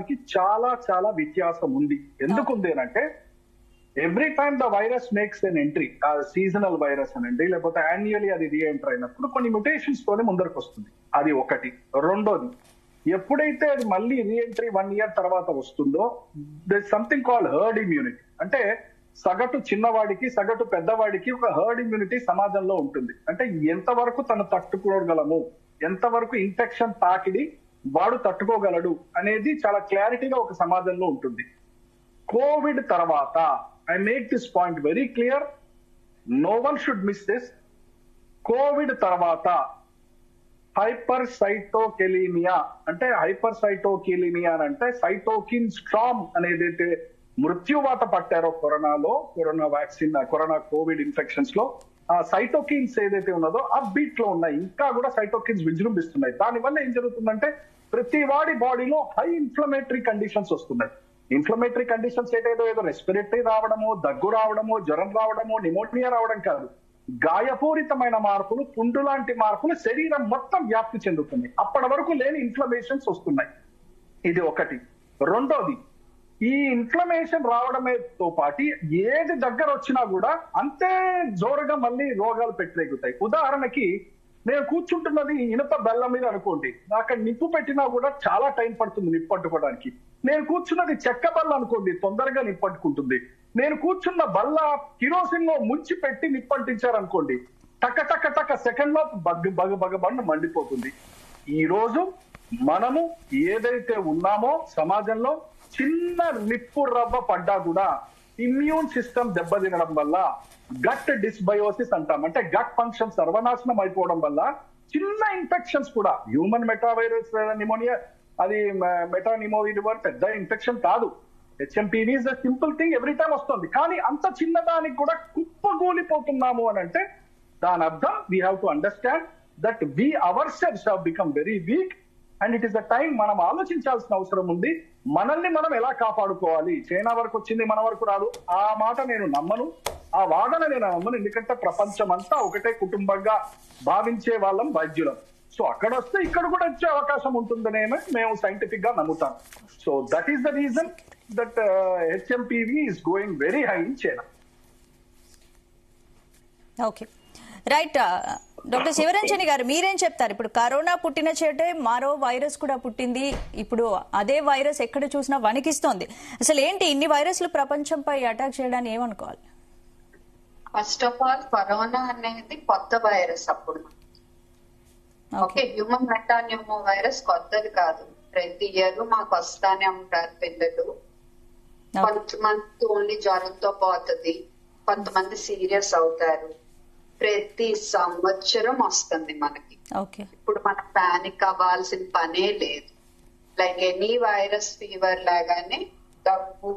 దానికి చాలా చాలా వ్యత్యాసం ఉంది. ఎందుకుంది అంటే every time the virus makes N entry, seasonal virus అనండి లేకపోతే యాన్యువల్లీ అది రీఎంటర్ అయినప్పుడు కొన్ని మ్యుటేషన్స్ తోనే ముందరకు వస్తుంది. అది ఒకటి. రెండోది, ఎప్పుడైతే అది మళ్ళీ రీఎంట్రీ 1 year తర్వాత వస్తుందో this something called herd immunity. అంటే సగటు చిన్నవాడికి సగటు పెద్దవాడికి ఒక హర్డ్ ఇమ్యూనిటీ సమాజంలో ఉంటుంది. అంటే ఎంతవరకు తను తట్టుకోగలము, ఎంతవరకు ఇన్ఫెక్షన్ తాకిడి వాడు తట్టుకోగలడు అనేది చాలా క్లారిటీగా ఒక సమాజంలో ఉంటుంది. కోవిడ్ తర్వాత, I make this point very clear, no one should miss this. Covid తర్వాత హైపర్ సైటోకెలీమియా అంటే అంటే సైటోకిన్ స్ట్రామ్ అనేదైతే మృత్యువాత పట్టారో corona vaccine, corona Covid infections లో ఆ సైటోకిన్స్ ఏదైతే ఉన్నదో ఆ బీట్ లో ఉన్నాయి, ఇంకా కూడా సైటోకిన్స్ విజృంభిస్తున్నాయి. దానివల్ల ఏం జరుగుతుందంటే ప్రతి వాడి బాడీలో హై ఇన్ఫ్లమేటరీ కండిషన్స్ వస్తున్నాయి. ఇన్ఫ్లమేటరీ కండిషన్స్ ఏదో రెస్పిరేటరీ రావడమో, దగ్గు రావడమో, జ్వరం రావడమో, నిమోనియా రావడం కాదు, గాయపూరితమైన మార్పులు, పుండు లాంటి మార్పులు శరీరం మొత్తం వ్యాప్తి చెందుతున్నాయి. అప్పటి వరకు లేని ఇన్ఫ్లమేషన్స్ వస్తున్నాయి. ఇది ఒకటి. రెండోది, ఈ ఇన్ఫ్లమేషన్ రావడమేతో పాటు ఏది దగ్గర వచ్చినా కూడా అంతే జోరుగా మళ్ళీ రోగాలు పెట్టరేగుతాయి. ఉదాహరణకి నేను కూర్చుంటున్నది ఇనుప బెల్ల మీద అనుకోండి, అక్కడ నిప్పు పెట్టినా కూడా చాలా టైం పడుతుంది నిప్పు పట్టుకోవడానికి. నేను కూర్చున్నది చెక్క బల్ల అనుకోండి, తొందరగా నిప్పు పట్టుకుంటుంది. నేను కూర్చున్న బల్ల కిరోసిన్ లో ముంచి పెట్టి నిప్పు అంటించారనుకోండి, టక్క టక్క టక్క సెకండ్ లో బగ మండిపోతుంది. ఈ రోజు మనము ఏదైతే ఉన్నామో సమాజంలో చిన్న నిప్పు రవ్వ పడ్డా కూడా ఇమ్యూన్ సిస్టమ్ దెబ్బతినడం వల్ల గట్ డిస్బయోసిస్ అంటాం, అంటే గట్ ఫంక్షన్ సర్వనాశనం అయిపోవడం వల్ల చిన్న ఇన్ఫెక్షన్స్ కూడా, హ్యూమన్ మెటావైరస్ నిమోనియా అది మెటానిమోవిర్ పెద్ద ఇన్ఫెక్షన్ కాదు, HMPV is the simple thing, every time వస్తుంది. కానీ అంత చిన్నదానికి కూడా కుప్పగూలిపోతున్నాము అని అంటే దాని అర్థం we have to understand that we hour cells have become very weak and it is the time మనం ఆలోచించాల్సిన అవసరం ఉంది. మనల్ని మనం ఎలా కాపాడుకోవాలి. చైనా వరకు వచ్చింది, మన వరకు రాదు, ఆ మాట నేను నమ్మను, ఆ వాదన నేను నమ్మను. ఎందుకంటే ప్రపంచం అంతా ఒకటే కుటుంబంగా భావించే వాళ్ళం వైద్యులం. సో అక్కడ వస్తే ఇక్కడ కూడా వచ్చే అవకాశం ఉంటుందనే మేము సైంటిఫిక్ గా నమ్ముతాం. So that is the reason that HMPV is going very high in China. Okay, right. Doctor Sivaranjani garu, మీరేం చెప్తారు? ఇప్పుడు కరోనా పుట్టిన చేటే మరో వైరస్ కూడా పుట్టింది. ఇప్పుడు అదే వైరస్ ఎక్కడ చూసినా వణికిస్తోంది. అసలు ఏంటి ఇన్ని వైరస్లు ప్రపంచంపై అటాక్ చేయడానికి ఏమనుకోవాలి? ఫస్ట్ ఆఫ్ ఆల్, కరోనా అనేది కొత్త వైరస్. అప్పుడు ఓకే, హ్యూమన్ మెటాన్యూమో వైరస్ కొత్తది కాదు. ప్రతి ఇయర్ మాకు వస్తానే ఉంటారు పిల్లలు. కొంతమంది ఓన్లీ జ్వరంతో పోతుంది, కొంతమంది సీరియస్ అవుతారు. ప్రతి సంవత్సరం వస్తుంది మనకి. ఇప్పుడు మనం పానిక్ అవ్వాల్సిన పనే లేదు. లైక్ ఎనీ వైరస్ ఫీవర్ లాగానే దగ్గు,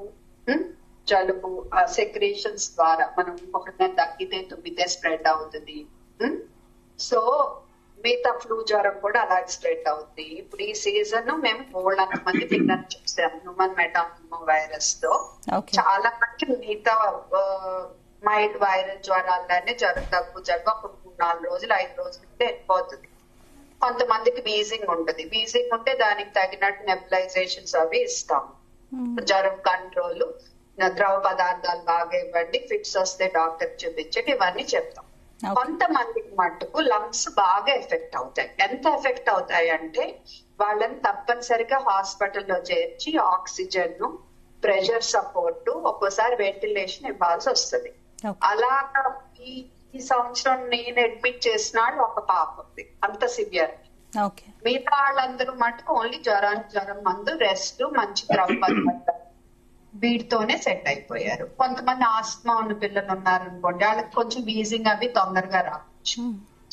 జలుబు, సెక్రేషన్స్ ద్వారా మనం ఒకటి తగ్గితే తుమ్మితే స్ప్రెడ్ అవుతుంది. సో మిగతా ఫ్లూ జ్వరం కూడా అలాగే స్ప్రెడ్ అవుతుంది. ఇప్పుడు ఈ సీజన్ మేము 400 మంది పిల్లలు చూసాం హ్యూమన్ మెటానిమో వైరస్ తో. చాలా మంది మిగతా మైల్డ్ వైరల్ జ్వరాలనే జ్వరం, దగ్గు, జలుబు అప్పుడు 4 రోజులు 5 రోజులు వెళ్ళిపోతుంది. కొంతమందికి వీజింగ్ ఉంటుంది. వీజింగ్ ఉంటే దానికి తగినట్టు నెబులైజేషన్స్ అవి ఇస్తాము. జ్వరం కంట్రోల్, ద్రవ పదార్థాలు బాగా ఇవ్వండి, ఫిట్స్ వస్తే డాక్టర్ చూపించండి, ఇవన్నీ చెప్తాం. కొంతమందికి మట్టుకు లంగ్స్ బాగా ఎఫెక్ట్ అవుతాయి. ఎంత ఎఫెక్ట్ అవుతాయి అంటే వాళ్ళని తప్పనిసరిగా హాస్పిటల్లో చేర్చి ఆక్సిజన్, ప్రెషర్ సపోర్ట్, ఒక్కోసారి వెంటిలేషన్ ఇవ్వాల్సి వస్తుంది. అలాగా ఈ సంవత్సరం నేను అడ్మిట్ చేసినాడు ఒక పాప ఉంది, అంత సివియర్. మిగతా వాళ్ళందరూ మటుకు ఓన్లీ జ్వరం మందు, రెస్ట్, మంచి ద్రవ పదార్థాలు, వీటితోనే సెట్ అయిపోయారు. కొంతమంది ఆస్మా ఉన్న పిల్లలు ఉన్నారు అనుకోండి, వాళ్ళకి కొంచెం వీజింగ్ అవి తొందరగా రావచ్చు.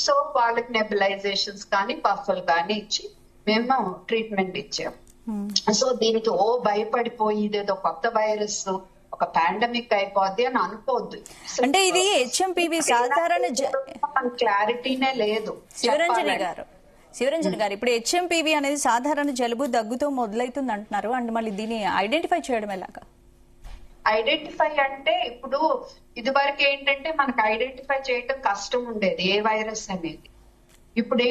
సో వాళ్ళకి నెబులైజేషన్స్ కానీ పఫ్లు కానీ ఇచ్చి మేము ట్రీట్మెంట్ ఇచ్చాము. సో దీనికి భయపడిపోయి ఇదేదో కొత్త వైరస్, ఒక పాండమిక్ అయిపోద్ది అని అనుకోవద్దు. అంటే ఇది హెచ్ఎంపీవీ సాధారణ క్లారిటీనే లేదు. శివరంజని గారు, ఇప్పుడు హెచ్ఎంపీవీ అనేది సాధారణ జలుబు, దగ్గుతో మొదలవుతుంది అంటున్నారు. అండ్ మళ్ళీ దీన్ని ఐడెంటిఫై చేయడం ఎలాగా? ఐడెంటిఫై అంటే ఇప్పుడు ఇదివరకు ఏంటంటే మనకు ఐడెంటిఫై చేయడం కష్టం ఉండేది ఏ వైరస్ అనేది. ఇప్పుడు